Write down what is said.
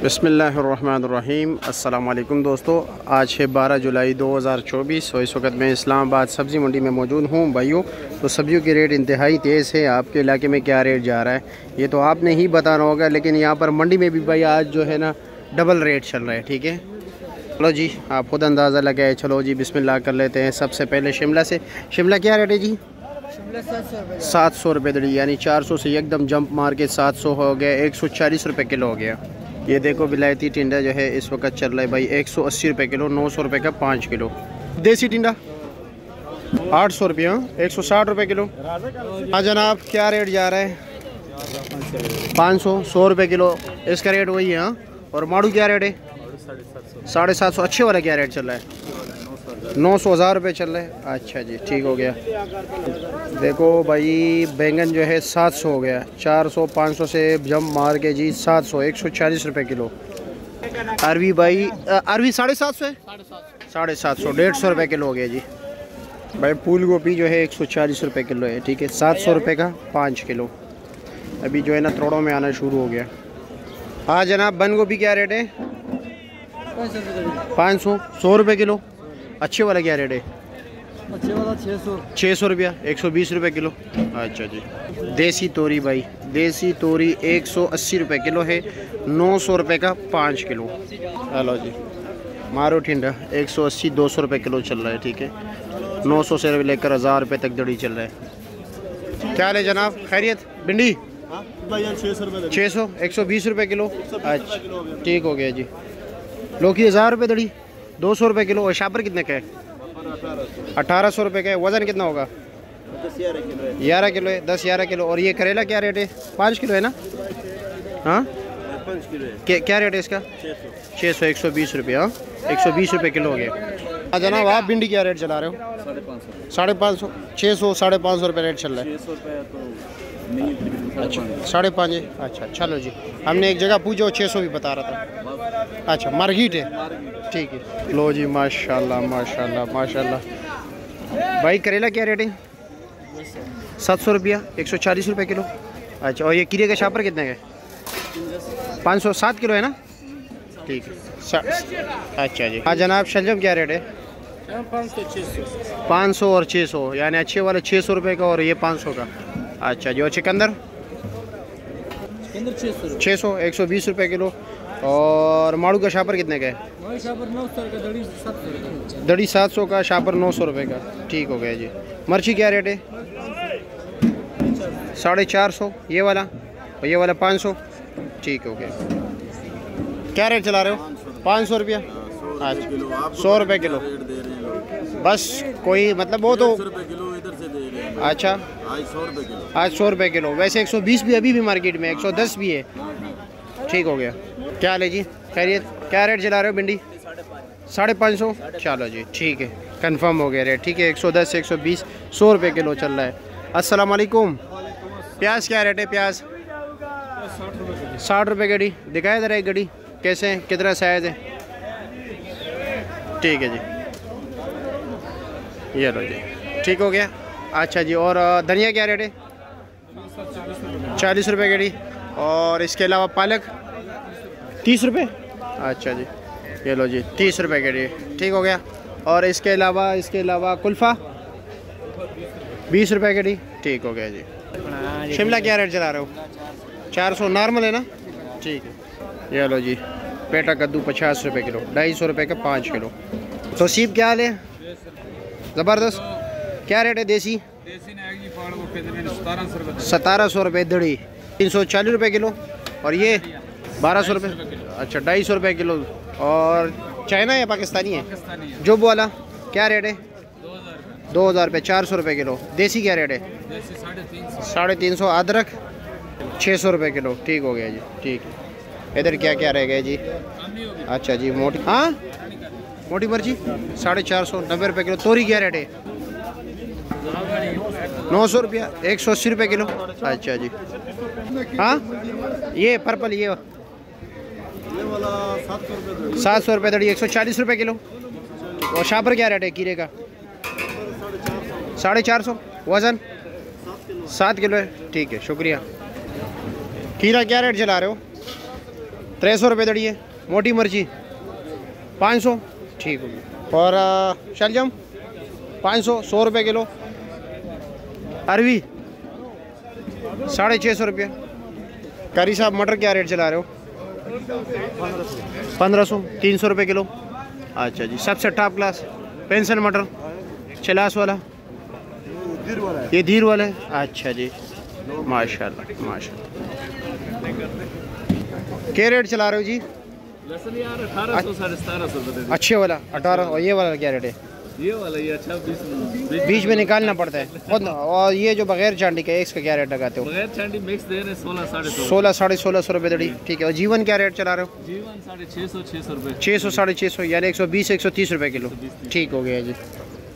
बिस्मिल्लाहिर्रहमानिर्रहीम। अस्सलाम वालेकुम दोस्तों, आज है 12 जुलाई 2024 और इस वक्त मैं इस्लामाबाद सब्ज़ी मंडी में मौजूद हूँ। भाइयों, तो सब्जियों की रेट इंतहाई तेज़ है। आपके इलाके में क्या रेट जा रहा है ये तो आपने ही बताना होगा, लेकिन यहाँ पर मंडी में भी भाई आज जो है ना डबल रेट चल रहा है। ठीक है, चलो जी आप खुद अंदाज़ा लगाए। चलो जी बिस्मिल्लाह कर लेते हैं। सबसे पहले शिमला से। शिमला क्या रेट है जी? 700 रुपये दड़ी, यानी 400 से एकदम जंप मार के 700 हो गया। 140 रुपये किलो हो गया। ये देखो विलायती टिंडा जो है इस वक्त चल रहा है भाई 180 रुपये किलो, 900 रुपये का 5 किलो। देसी टिंडा 800 रुपये, 160 रुपये किलो। हाँ जनाब, क्या रेट जा रहा है? 500, 100 रुपये किलो इसका रेट वही है। हाँ, और माड़ू क्या रेट है? 750। अच्छे वाला क्या रेट चल रहा है? 900, 1000 रुपये चल रहा है। अच्छा जी, ठीक हो गया। देखो भाई बैंगन जो है 700 हो गया। 400, 500 से जंप मार के जी 700, 140 रुपये किलो। अरवी भाई, अरवी 750 है, 750, 150 रुपये किलो हो गया जी। भाई फूल गोभी जो है 140 रुपये किलो है। ठीक है, 700 रुपये का 5 किलो। अभी जो है ना त्रोड़ों में आना शुरू हो गया। हाँ जनाब, बंद गोभी क्या रेट है? 500, 100 रुपये किलो। अच्छे वाला क्या रेट है? अच्छे वाला 600 रुपया, 120 रुपये किलो। अच्छा जी। देसी तोरी भाई, देसी तोरी 180 रुपये किलो है, 900 रुपये का 5 किलो। हेलो जी। मारो ठिंडा 180, 200 रुपये किलो चल रहा है। ठीक है, 900 से लेकर 1000 रुपये तक दड़ी चल रहा है। क्या है जनाब, खैरियत? भिंडी 600, 120 रुपये किलो। अच्छा, ठीक हो गया जी। लौकी 1000 रुपये दड़ी, 200 रुपये किलो। और शापर कितने का है? 1800 रुपये का है। वज़न कितना होगा? 11 किलो है, 10-11 किलो। और ये करेला क्या रेट है? 5 किलो है ना? हाँ, 5 किलो है। क्या रेट है इसका? 600, 120 रुपये। हाँ, 120 रुपये किलो हो गया। हाँ जनाब, आप भिंडी क्या रेट चला रहे हो? 550, 600, 550 रुपये रेट चल रहा है। 600 रुपये तो अच्छा, 550 है। अच्छा चलो जी, हमने एक जगह पूछा 600 भी बता रहा था। अच्छा, मार्केट है। ठीक है, लो जी, माशाल्लाह माशाल्लाह माशाल्लाह। भाई करेला क्या रेट है? 700 रुपया, 140 रुपये किलो। अच्छा, और ये कीड़े का शापर कितने का है? 507 किलो है ना? ठीक है। अच्छा जी। हाँ जनाब, शलजम क्या रेट है? 500 और 600, यानी अच्छे वाले 600 रुपये का और ये 500 का। अच्छा जी। और चिकंदर 600, 120 रुपये किलो। और माड़ू का शापर कितने का है? दड़ी 700 का, शापर 900 रुपये का। ठीक हो गया जी। मिर्ची क्या रेट है? 450, ये वाला और ये वाला 500। ठीक हो गया। क्या रेट चला रहे हो? 500 रुपया। अच्छा, 100 रुपये किलो बस। कोई मतलब वो तो अच्छा, आज 100 रुपये किलो। वैसे 120 भी अभी भी मार्केट में, 110 भी है। ठीक हो गया। क्या ले जी, खैरियत? क्या रेट चला रहे हो भिंडी? 550। चलो जी, ठीक है, कंफर्म हो गया रेट। ठीक है, 110, 120, 100 रुपये किलो चल रहा है। अस्सलाम वालेकुम। प्याज क्या रेट है? प्याज 60 रुपये गड्डी। दिखाए ज़रा एक गड्डी कैसे है, कितना साइज़ है? ठीक है जी, ये लो जी, ठीक हो गया। अच्छा जी। और धनिया क्या रेट है? 40 रुपये गड्डी। और इसके अलावा पालक 30 रुपये। अच्छा जी, ये लो जी, 30 रुपये गड्डी। ठीक हो गया। और इसके अलावा कुल्फ़ा 20 रुपये गड्डी। ठीक हो गया जी। शिमला क्या रेट चला रहे हो? 400 नॉर्मल है ना? ठीक है, ये लो जी। पेटा कद्दू 50 रुपये किलो, 250 रुपये का 5 किलो। तो सीप क्या हाल है? ज़बरदस्त। क्या रेट है देसी? 1700 रुपये दड़ी, 340 रुपये किलो। और ये 1200 रुपये। अच्छा, 250 रुपये किलो। और चाइना या पाकिस्तानी है? जोब वाला क्या रेट है? 2000 रुपये, 400 रुपये किलो। देसी क्या रेट है? 350। अदरक 600 रुपये किलो। ठीक हो गया जी, ठीक है। इधर क्या क्या रह गया जी? अच्छा जी, मोटी, हाँ मोटी मिर्ची 450, 90 रुपये किलो। तोरी क्या रेट है? 900 रुपया, 180 रुपये किलो। अच्छा जी। हाँ, ये पर्पल, ये वाला 700 रुपये दड़ी, 140 रुपये किलो। और शापर क्या रेट है कीड़े का? 450। वज़न 7 किलो है। ठीक है, शुक्रिया। खीरा क्या रेट चला रहे हो? 300 रुपये दड़ी है। मोटी मिर्ची 500, ठीक होगी। और शलजम 500, 100 रुपये किलो। अरवी 650 रुपये। कारी साहब मटर क्या रेट चला रहे हो? 1500, 300 रुपये किलो। अच्छा जी। सबसे टॉप क्लास पेंसिल मटर छिलास वाला, ये धीर वाला है। अच्छा जी, माशाल्लाह माशाल्लाह। क्या रेट चला रहे हो जी? लहसुन यार 1800 1750 रुपये। अच्छे वाला 18। और ये वाला क्या रेट है? ये वाला ये अच्छा 20 बीच में निकालना पड़ता है खुद। और ये जो बगैर चांदी का है इसका क्या रेट लगाते हो? बगैर चांदी मिक्स दे रहे 16 1650। 16 1650 रुपये दड़ी, ठीक है। और जीवन क्या रेट चला रहे हो? जीवन 650 600 रुपये। 600 650, यानी 120 130 रुपये किलो, ठीक हो गया जी।